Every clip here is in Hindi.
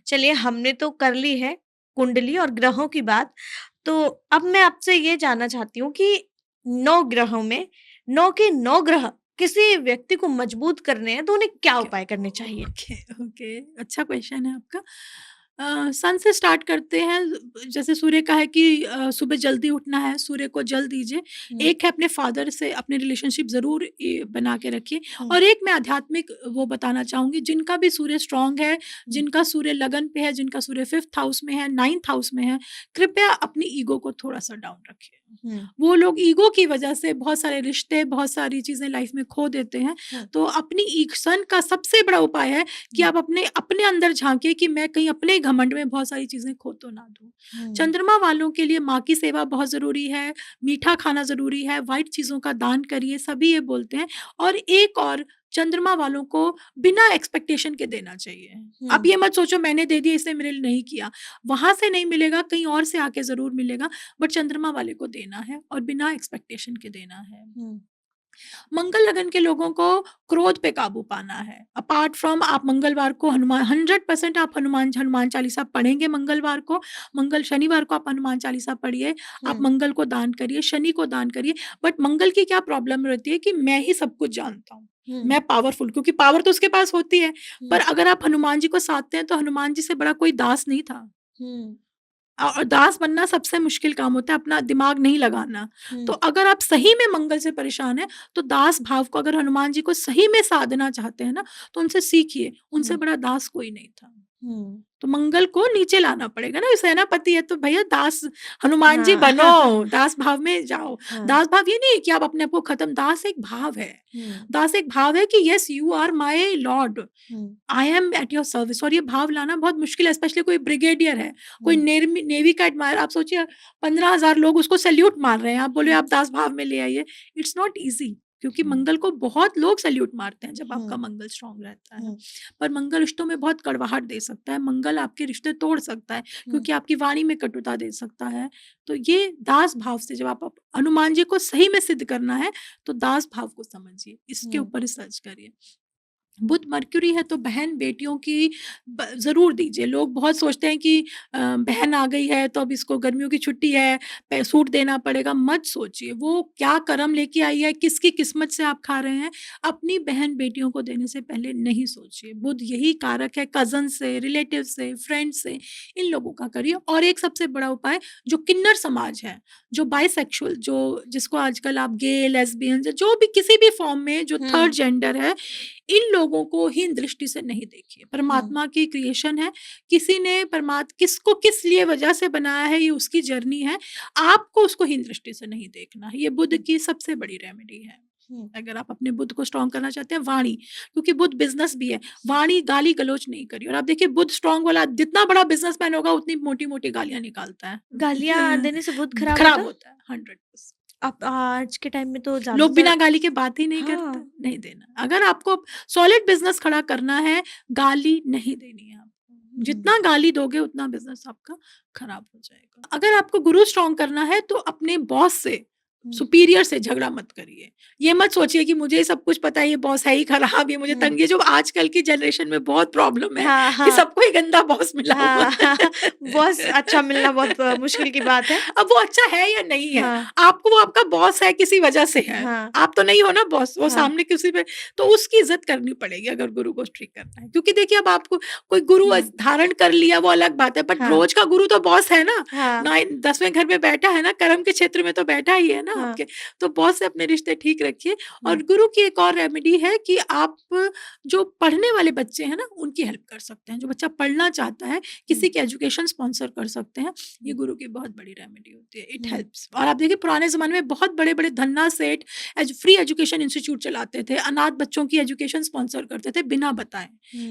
चलिए हमने तो कर ली है कुंडली और ग्रहों की बात। तो अब मैं आपसे ये जानना चाहती हूँ कि 9 ग्रहों में 9 के 9 ग्रह किसी व्यक्ति को मजबूत करने हैं तो उन्हें क्या ओके, उपाय करने चाहिए? ओके, ओके, अच्छा क्वेश्चन है आपका। सन से स्टार्ट करते हैं। जैसे सूर्य का है कि सुबह जल्दी उठना है, सूर्य को जल दीजिए। हुँ, एक है अपने फादर से अपनी रिलेशनशिप ज़रूर बना के रखिए। हुँ, और एक मैं आध्यात्मिक वो बताना चाहूँगी, जिनका भी सूर्य स्ट्रॉन्ग है, हुँ, जिनका सूर्य लगन पे है, जिनका सूर्य 5th हाउस में है, 9th हाउस में है, कृपया अपनी ईगो को थोड़ा-सा डाउन रखिए। हुँ, वो लोग ईगो की वजह से बहुत सारे रिश्ते, बहुत सारी चीज़ें लाइफ में खो देते हैं। हुँ, तो अपनी सन का सबसे बड़ा उपाय है कि हुँ, आप अपने अपने अंदर झाँकिए कि मैं कहीं अपने घमंड में बहुत सारी चीज़ें खो तो ना दूँ। हुँ, चंद्रमा वालों के लिए माँ की सेवा बहुत ज़रूरी है, मीठा खाना ज़रूरी है, व्हाइट चीज़ों का दान करिए, सभी ये बोलते हैं। और एक और, चंद्रमा वालों को बिना एक्सपेक्टेशन के देना चाहिए। आप हुँ, ये मत सोचो मैंने दे दिया इसने मेरे लिए नहीं किया, वहाँ से नहीं मिलेगा, कहीं और से आके ज़रूर मिलेगा, बट चंद्रमा वाले को देना है और बिना एक्सपेक्टेशन के देना है। हुँ, मंगल लगन के लोगों को क्रोध पे काबू पाना है। अपार्ट फ्रॉम, आप मंगलवार को हनुमान 100% आप हनुमान हनुमान चालीसा पढ़ेंगे मंगलवार को। शनिवार को आप हनुमान चालीसा पढ़िए, आप हुँ, मंगल को दान करिए, शनि को दान करिए। बट मंगल की क्या प्रॉब्लम रहती है कि मैं ही सब कुछ जानता हूँ। हुँ, मैं पावरफुल, क्योंकि पावर तो उसके पास होती है। हुँ, पर अगर आप हनुमान जी को साधते हैं तो हनुमान जी से बड़ा कोई दास नहीं था। हुँ, और दास बनना सबसे मुश्किल काम होता है, अपना दिमाग नहीं लगाना। तो हुँ, अगर आप सही में मंगल से परेशान हैं, तो दास भाव को, अगर हनुमान जी को सही में साधना चाहते हैं ना, तो उनसे सीखिए, उनसे हुँ, बड़ा दास कोई नहीं था। हुँ, तो मंगल को नीचे लाना पड़ेगा ना, सेनापति है तो भैया दास हनुमान जी हाँ, बनो, दास भाव में जाओ। हाँ, दास भाव ये नहीं है कि आप अपने आप को खत्म, दास एक भाव है। हुँ, दास एक भाव है कि yes you are my lord, hmm, I am at your service. और ये भाव लाना बहुत मुश्किल है, स्पेशली कोई ब्रिगेडियर है, कोई हुँ, नेवी का एडमायर। आप सोचिए 15,000 लोग उसको सैल्यूट मार रहे हैं, आप बोले हुँ, आप दास भाव में ले आइए। इट्स नॉट ईज़ी, क्योंकि हुँ, मंगल को बहुत लोग सैल्यूट मारते हैं जब आपका हुँ, मंगल स्ट्रॉन्ग रहता है। हुँ, पर मंगल रिश्तों में बहुत कड़वाहट दे सकता है, मंगल आपके रिश्ते तोड़ सकता है, हुँ, क्योंकि आपकी वाणी में कटुता दे सकता है। तो ये दास भाव से, जब आप हनुमान जी को सही में सिद्ध करना है, तो दास भाव को समझिए, इसके हुँ, ऊपर रिसर्च करिए। बुध मर्क्यूरी है तो बहन बेटियों की ज़रूर दीजिए। लोग बहुत सोचते हैं कि बहन आ गई है तो अब इसको गर्मियों की छुट्टी है, सूट देना पड़ेगा। मत सोचिए वो क्या कर्म लेके आई है, किसकी किस्मत से आप खा रहे हैं। अपनी बहन बेटियों को देने से पहले नहीं सोचिए। बुध यही कारक है, कज़न से, रिलेटिव से, फ्रेंड से, इन लोगों का करिए। और एक सबसे बड़ा उपाय, जो किन्नर समाज है, जो बाइसेक्सुअल, जो जिसको आजकल आप गे, लेस्बियन, जो भी किसी भी फॉर्म में जो थर्ड हुँ, जेंडर है, इन लोगों को हीन दृष्टि से नहीं देखिए। हुँ, परमात्मा की क्रिएशन है, किसी ने किसको किस लिए वजह से बनाया है, ये उसकी जर्नी है। आपको उसको हीन दृष्टि से नहीं देखना है। ये बुध हुँ, की सबसे बड़ी रेमेडी है। हुँ, अगर आप अपने बुध को स्ट्रॉन्ग करना चाहते हैं, वाणी, क्योंकि बुध बिज़नेस भी है। वाणी गाली-गलौच नहीं करिए। और आप देखिए बुध स्ट्रॉन्ग वाला जितना बड़ा बिज़नेसमैन होगा, उतनी मोटी-मोटी गालियाँ निकालता है। गालियाँ देने से बुध खराब होता खराब है? होता है 100%। अब आज के टाइम में तो लोग ज़्यादातर बिना गाली के बात ही नहीं करते, हाँ, नहीं देना। अगर आपको सॉलिड बिज़नेस खड़ा करना है, गाली नहीं देनी है आपको। हुँ, जितना गाली दोगे उतना बिज़नेस आपका खराब हो जाएगा। अगर आपको गुरु स्ट्रॉन्ग करना है तो अपने बॉस से, हुँ, सुपीरियर से झगड़ा मत करिए। ये मत सोचिए कि मुझे सब कुछ पता है, ये बॉस है ही खराब, ये मुझे हुँ, तंग, ये जो आजकल की जनरेशन में बहुत प्रॉब्लम है हाँ, कि हाँ, सबको ही गंदा बॉस मिला हुआ हाँ, है। बॉस अच्छा मिलना बहुत मुश्किल की बात है। अब वो अच्छा है या नहीं है, हाँ, आपको वो आपका बॉस है किसी वजह से है। हाँ, आप तो नहीं हो ना बॉस, वो हाँ, सामने किसी पे, तो उसकी इज़्ज़त करनी पड़ेगी अगर गुरु को स्ट्रिक करना है। क्योंकि देखिए अब आपको कोई गुरु हुँ, धारण कर लिया वो अलग बात है, बट हाँ, रोज़ का गुरु तो बॉस है ना, हाँ, 10वें घर में बैठा है ना, कर्म के क्षेत्र में तो बैठा ही है ना हाँ, आपके। तो बॉस से अपने रिश्ते ठीक रखिए। हुँ, और गुरु की एक और रेमेडी है कि आप जो पढ़ने वाले बच्चे हैं ना, उनकी हेल्प कर सकते हैं। जो बच्चा पढ़ना चाहता है, हुँ, किसी की एजुकेशन स्पॉन्सर कर सकते हैं। ये हुँ, गुरु की बहुत बड़ी रेमेडी होती है, इट हुँ, हेल्प्स। और आप देखिए पुराने ज़माने में बहुत बड़े-बड़े धन्ना सेठ फ्री एजुकेशन इंस्टीट्यूट चलाते थे, अनाथ बच्चों की एजुकेशन स्पॉन्सर करते थे बिना बताए।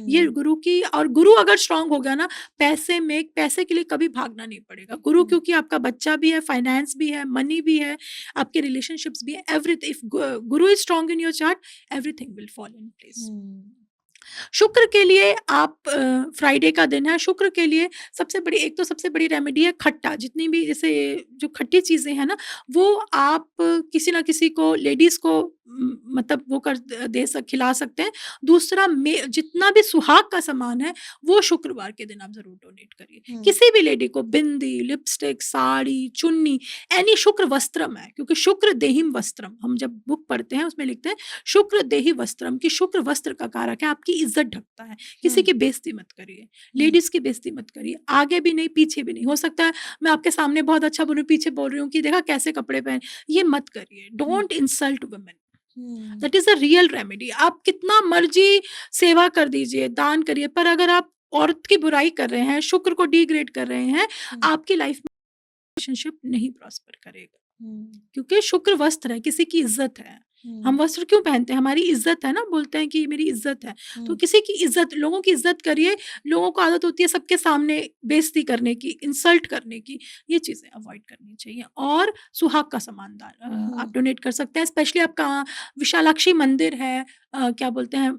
ये हुँ, गुरु की, और गुरु अगर स्ट्रॉन्ग हो गया ना, पैसे के लिए कभी भागना नहीं पड़ेगा। गुरु हुँ, क्योंकि आपका बच्चा भी है, फाइनेंस भी है, मनी भी है, आपके रिलेशनशिप्स भी है, everything. If Guru is strong in your chart, everything will fall in place. Hmm, शुक्र के लिए आप फ्राइडे का दिन है, शुक्र के लिए सबसे बड़ी रेमेडी है खट्टा। जितनी भी जैसे जो खट्टी चीज़ें हैं ना, वो आप किसी न किसी को, लेडीज़ को मतलब वो कर दे सक खिला सकते हैं। दूसरा जितना भी सुहाग का सामान है, वो शुक्रवार के दिन आप ज़रूर डोनेट करिए। हुँ, किसी भी लेडी को बिंदी, लिपस्टिक, साड़ी, चुन्नी, एनी शुक्र वस्त्रम है, क्योंकि शुक्र देहिम वस्त्रम, हम जब बुक पढ़ते हैं उसमें लिखते हैं शुक्र देहि वस्त्रम, कि शुक्र वस्त्र का कारक है, आपकी इज़्ज़त ढकता है। किसी हुँ, की बेइज़्ज़ती मत करिए, हुँ, लेडीज़ की बेइज़्ज़ती मत करिए, आगे भी नहीं, पीछे भी नहीं। हो सकता है मैं आपके सामने बहुत अच्छा बोल रही हूँ, पीछे बोल रही हूँ कि देखा कैसे कपड़े पहने, ये मत करिए। Hmm, don't insult women, hmm, that is a real remedy. आप कितना मर्ज़ी सेवा कर दीजिए, दान करिए, पर अगर आप औरत की बुराई कर रहे हैं, शुक्र को डिग्रेड कर रहे हैं, हुँ, आपकी लाइफ़ में रिलेशनशिप नहीं प्रॉस्पर करेगा। हुँ, क्योंकि शुक्र वस्त्र है, किसी की इज़्ज़त है। हम हुँ, वस्त्र क्यों पहनते हैं? हमारी इज़्ज़त है ना, बोलते हैं कि ये मेरी इज़्ज़त है। तो हुँ, किसी की इज़्ज़त, लोगों की इज़्ज़त करिए। लोगों को आदत होती है सबके सामने बेइज़्ज़ती करने की, इंसल्ट करने की, ये चीज़ें अवॉइड करनी चाहिए। और सुहाग का सामान हुँ, आप डोनेट कर सकते हैं। स्पेशली आपका विशालाक्षी मंदिर है, क्या बोलते हैं,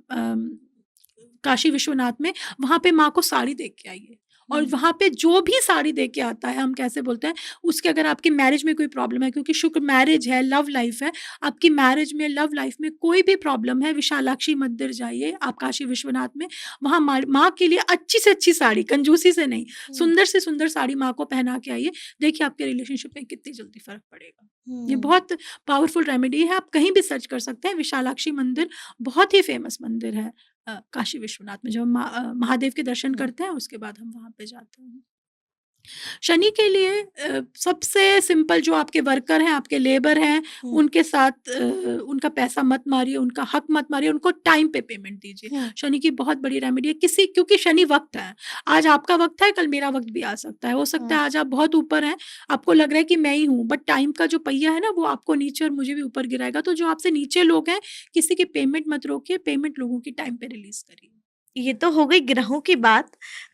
काशी विश्वनाथ में, वहाँ पे माँ को साड़ी दे के आइए। और हुँ, वहाँ पे जो भी साड़ी दे के आता है, हम कैसे बोलते हैं, उसके अगर आपकी मैरिज में कोई प्रॉब्लम है, क्योंकि शुक्र मैरिज है, लव लाइफ है, आपकी मैरिज में, लव लाइफ में कोई भी प्रॉब्लम है, विशालाक्षी मंदिर जाइए आप काशी विश्वनाथ में, वहाँ माँ के लिए अच्छी से अच्छी साड़ी, कंजूसी से नहीं, हुँ, सुंदर से सुंदर साड़ी माँ को पहना के आइए। देखिए आपके रिलेशनशिप में कितनी जल्दी फ़र्क पड़ेगा। ये हुँ, बहुत पावरफुल रेमेडी है, आप कहीं भी सर्च कर सकते हैं। विशालाक्षी मंदिर बहुत ही फ़ेमस मंदिर है काशी विश्वनाथ में। जब हम महादेव के दर्शन हुँ, करते हैं, उसके बाद हम वहाँ पे जाते हैं। शनि के लिए सबसे सिंपल, जो आपके वर्कर हैं, आपके लेबर हैं, हुँ, उनके साथ उनका पैसा मत मारिए, उनका हक मत मारिए, उनको टाइम पे पेमेंट दीजिए। हुँ, शनि की बहुत बड़ी रेमेडी है, क्योंकि शनि वक़्त है। आज आपका वक़्त है, कल मेरा वक़्त भी आ सकता है। हो सकता हुँ। है आज आप बहुत ऊपर हैं, आपको लग रहा है कि मैं ही हूँ, बट टाइम का जो पहिया है ना, वो आपको नीचे और मुझे भी ऊपर गिराएगा। तो जो आपसे नीचे लोग हैं, किसी की पेमेंट मत रोकिए, पेमेंट लोगों की टाइम पे रिलीज़ करिए। ये तो हो गई ग्रहों की बात,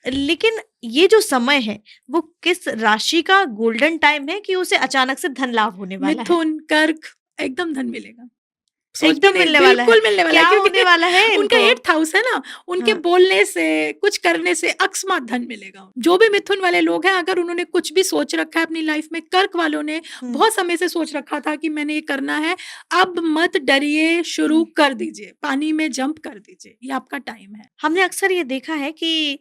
लेकिन ये जो समय है, वो किस राशि का गोल्डन टाइम है कि उसे अचानक से धन लाभ होने वाला है? मिथुन, कर्क, एकदम धन मिलेगा। सोच भी एकदम नहीं, मिलने वाला है। बिल्कुल मिलने वाला है, क्या क्योंकि होने वाला है उनका इनको? 8th हाउस है ना, उनके हाँ, बोलने से, कुछ करने से अकस्मात धन मिलेगा। जो भी मिथुन वाले लोग हैं, अगर उन्होंने कुछ भी सोच रखा है अपनी लाइफ में, कर्क वालों ने हुँ, बहुत समय से सोच रखा था कि मैंने ये करना है, अब मत डरिए, शुरू हुँ। कर दीजिए, पानी में जंप कर दीजिए, ये आपका टाइम है। हमने अक्सर ये देखा है कि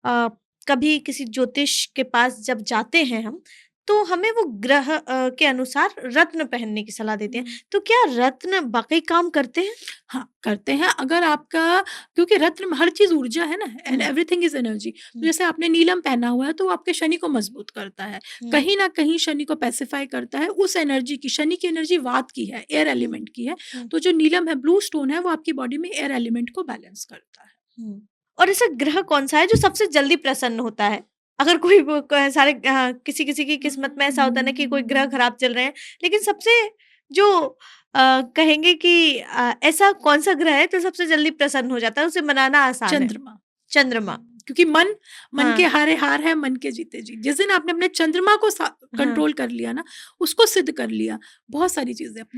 अ, कभी किसी ज्योतिष के पास जब जाते हैं हम, तो हमें वो ग्रह के अनुसार रत्न पहनने की सलाह देते हैं। हुँ। तो क्या रत्न वाक़ई काम करते हैं? हाँ, करते हैं। अगर आपका, क्योंकि रत्न में हर चीज़ ऊर्जा है ना, and hmm, everything is energy. तो हुँ, जैसे आपने नीलम पहना हुआ है, तो वो आपके शनि को मज़बूत करता है। हुँ, कहीं न कहीं शनि को पैसिफ़ाई करता है, उस एनर्जी की। शनि की एनर्जी वात की है, एयर हुँ, एलिमेंट की है। हुँ, तो जो नीलम है, ब्लू स्टोन है, वो आपकी बॉडी में एयर एलिमेंट को बैलेंस करता है। हुँ। और ऐसा ग्रह कौन-सा है जो सबसे जल्दी प्रसन्न होता है? अगर कोई वो क सारे किसी-किसी की किस्मत में ऐसा होता है ना कि कोई ग्रह खराब चल रहे हैं, लेकिन सबसे जो कहेंगे कि ऐसा कौन-सा ग्रह है जो सबसे जल्दी प्रसन्न हो जाता है, उसे मनाना आसान है? चंद्रमा। चंद्रमा। क्योंकि मन, मन के हाँ, हारे हार है, मन के जीते जीत। जिस दिन आपने अपने चंद्रमा को हाँ। कंट्रोल कर लिया ना, उसको सिद्ध कर लिया, बहुत सारी चीज़ें अपने